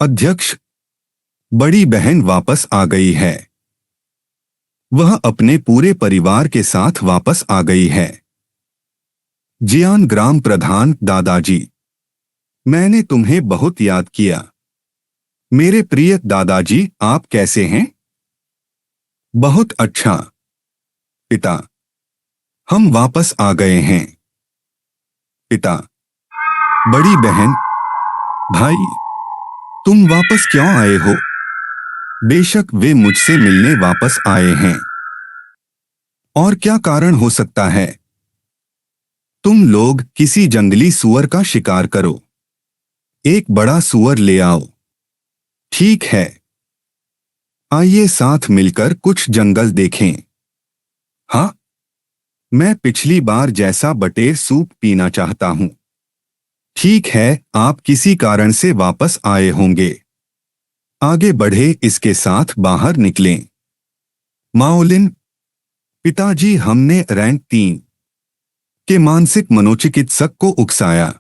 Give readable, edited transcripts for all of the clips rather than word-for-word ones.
अध्यक्ष, बड़ी बहन वापस आ गई है। वह अपने पूरे परिवार के साथ वापस आ गई है। जियान ग्राम प्रधान दादाजी, मैंने तुम्हें बहुत याद किया। मेरे प्रिय दादाजी, आप कैसे हैं? बहुत अच्छा पिता, हम वापस आ गए हैं। पिता, बड़ी बहन, भाई, तुम वापस क्यों आए हो? बेशक वे मुझसे मिलने वापस आए हैं। और क्या कारण हो सकता है? तुम लोग किसी जंगली सूअर का शिकार करो। एक बड़ा सूअर ले आओ। ठीक है, आइए साथ मिलकर कुछ जंगल देखें। हाँ, मैं पिछली बार जैसा बटेर सूप पीना चाहता हूँ। ठीक है, आप किसी कारण से वापस आए होंगे। आगे बढ़े, इसके साथ बाहर निकलें। माओलिन, पिताजी, हमने रैंक 3 के मानसिक मनोचिकित्सक को उकसाया।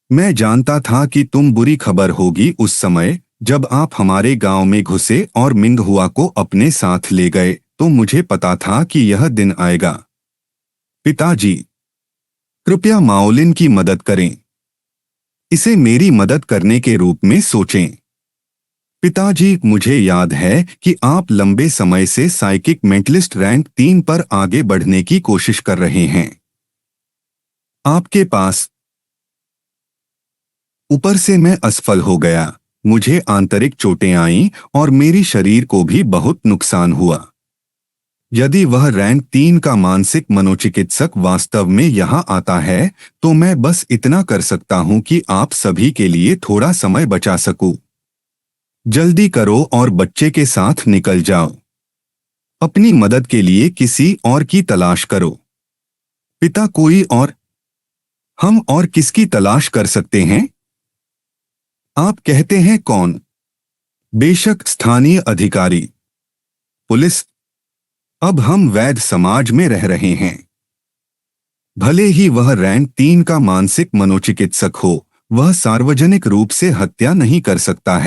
मैं जानता था कि तुम बुरी खबर होगी उस समय जब आप हमारे गांव में घुसे और मिंगहुआ को अपने साथ ले गए, तो मुझे पता था कि यह दिन आएगा। पिताजी, कृपया माओलिन की मदद करें। इसे मेरी मदद करने के रूप में सोचें। पिताजी, मुझे याद है कि आप लंबे समय से साइकिक मेंटलिस्ट रैंक 3 पर आगे बढ़ने की कोशिश कर रहे हैं। आपके पास ऊपर से मैं असफल हो गया। मुझे आंतरिक चोटें आईं और मेरी शरीर को भी बहुत नुकसान हुआ। यदि वह रैंक 3 का मानसिक मनोचिकित्सक वास्तव में यहां आता है, तो मैं बस इतना कर सकता हूं कि आप सभी के लिए थोड़ा समय बचा सकूं। जल्दी करो और बच्चे के साथ निकल जाओ। अपनी मदद के लिए किसी और की तलाश करो। पिता, कोई और? हम और किसकी तलाश कर सकते हैं? आप कहते हैं कौन? बेशक स्थानीय अधिकारी, पुलिस। अब हम वैध समाज में रह रहे हैं। भले ही वह रैंक 3 का मानसिक मनोचिकित्सक हो, वह सार्वजनिक रूप से हत्या नहीं कर सकता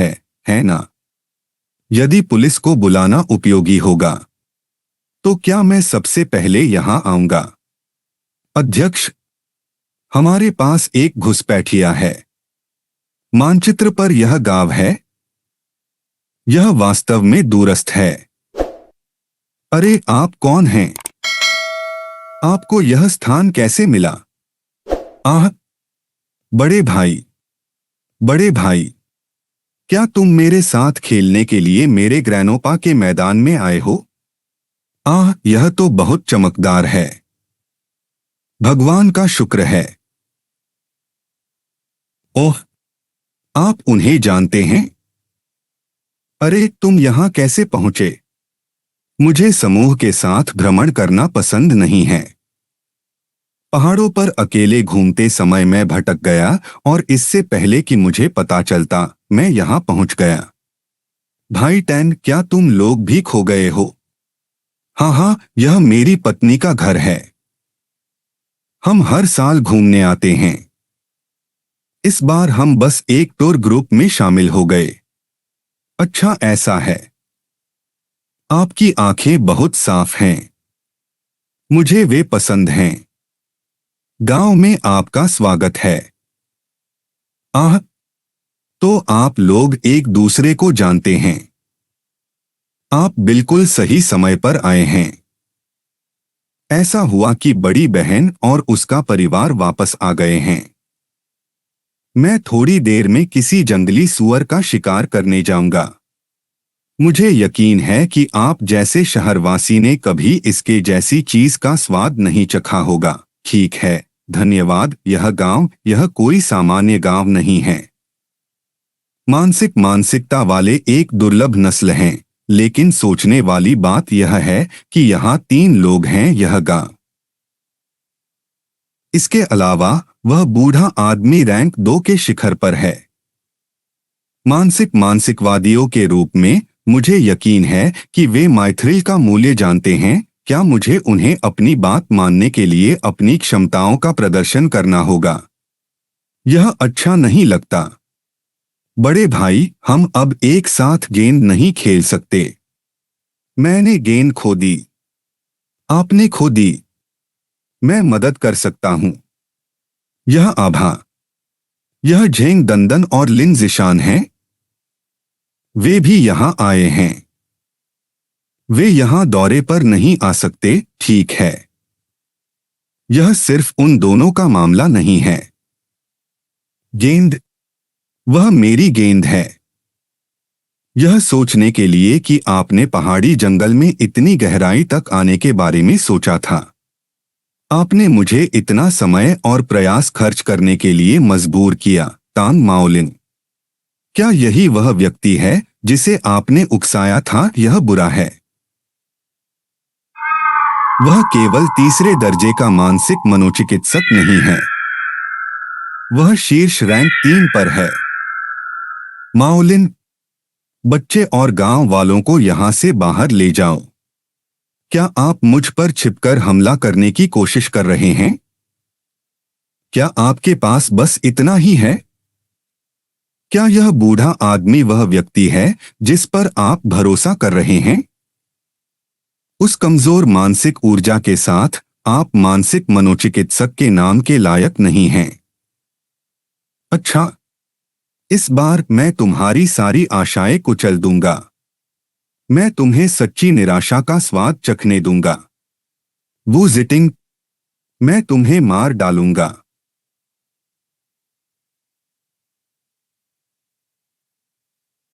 है ना? यदि पुलिस को बुलाना उपयोगी होगा, तो क्या मैं सबसे पहले यहां आऊंगा? अध्यक्ष, हमारे पास एक घुसपैठिया है। मानचित्र पर यह गांव है। यह वास्तव में दूरस्थ है। अरे, आप कौन हैं? आपको यह स्थान कैसे मिला? आह, बड़े भाई, बड़े भाई, क्या तुम मेरे साथ खेलने के लिए मेरे ग्रैनोपा के मैदान में आए हो? आह, यह तो बहुत चमकदार है। भगवान का शुक्र है। ओह, आप उन्हें जानते हैं? अरे, तुम यहां कैसे पहुंचे? मुझे समूह के साथ भ्रमण करना पसंद नहीं है। पहाड़ों पर अकेले घूमते समय मैं भटक गया और इससे पहले कि मुझे पता चलता, मैं यहां पहुंच गया। भाई टैन, क्या तुम लोग भी खो गए हो? हाँ हाँ, यह मेरी पत्नी का घर है। हम हर साल घूमने आते हैं। इस बार हम बस एक टूर ग्रुप में शामिल हो गए। अच्छा, ऐसा है। आपकी आंखें बहुत साफ हैं। मुझे वे पसंद हैं। गांव में आपका स्वागत है। आह, तो आप लोग एक दूसरे को जानते हैं। आप बिल्कुल सही समय पर आए हैं। ऐसा हुआ कि बड़ी बहन और उसका परिवार वापस आ गए हैं। मैं थोड़ी देर में किसी जंगली सूअर का शिकार करने जाऊंगा। मुझे यकीन है कि आप जैसे शहरवासी ने कभी इसके जैसी चीज का स्वाद नहीं चखा होगा। ठीक है, धन्यवाद। यह कोई सामान्य गांव नहीं है। मानसिकता वाले एक दुर्लभ नस्ल हैं, लेकिन सोचने वाली बात यह है कि यहाँ 3 लोग हैं यह गांव। इसके अलावा वह बूढ़ा आदमी रैंक 2 के शिखर पर है। मानसिकवादियों के रूप में मुझे यकीन है कि वे माइथ्रिल का मूल्य जानते हैं। क्या मुझे उन्हें अपनी बात मानने के लिए अपनी क्षमताओं का प्रदर्शन करना होगा? यह अच्छा नहीं लगता। बड़े भाई, हम अब एक साथ गेंद नहीं खेल सकते। मैंने गेंद खो दी। आपने खो दी। मैं मदद कर सकता हूं। यह आभा, यह झेंग दंदन और लिन जिशान हैं। वे भी यहां आए हैं। वे यहां दौरे पर नहीं आ सकते, ठीक है। यह सिर्फ उन दोनों का मामला नहीं है। गेंद, वह मेरी गेंद है। यह सोचने के लिए कि आपने पहाड़ी जंगल में इतनी गहराई तक आने के बारे में सोचा था। आपने मुझे इतना समय और प्रयास खर्च करने के लिए मजबूर किया, तांग माओलिन। क्या यही वह व्यक्ति है जिसे आपने उकसाया था? यह बुरा है। वह केवल तीसरे दर्जे का मानसिक मनोचिकित्सक नहीं है। वह शीर्ष रैंक 3 पर है। माओलिन, बच्चे और गांव वालों को यहां से बाहर ले जाओ। क्या आप मुझ पर छिपकर हमला करने की कोशिश कर रहे हैं? क्या आपके पास बस इतना ही है? क्या यह बूढ़ा आदमी वह व्यक्ति है जिस पर आप भरोसा कर रहे हैं? उस कमजोर मानसिक ऊर्जा के साथ आप मानसिक मनोचिकित्सक के नाम के लायक नहीं हैं। अच्छा, इस बार मैं तुम्हारी सारी आशाएं कुचल दूंगा। मैं तुम्हें सच्ची निराशा का स्वाद चखने दूंगा। वो जिटिंग, मैं तुम्हें मार डालूंगा।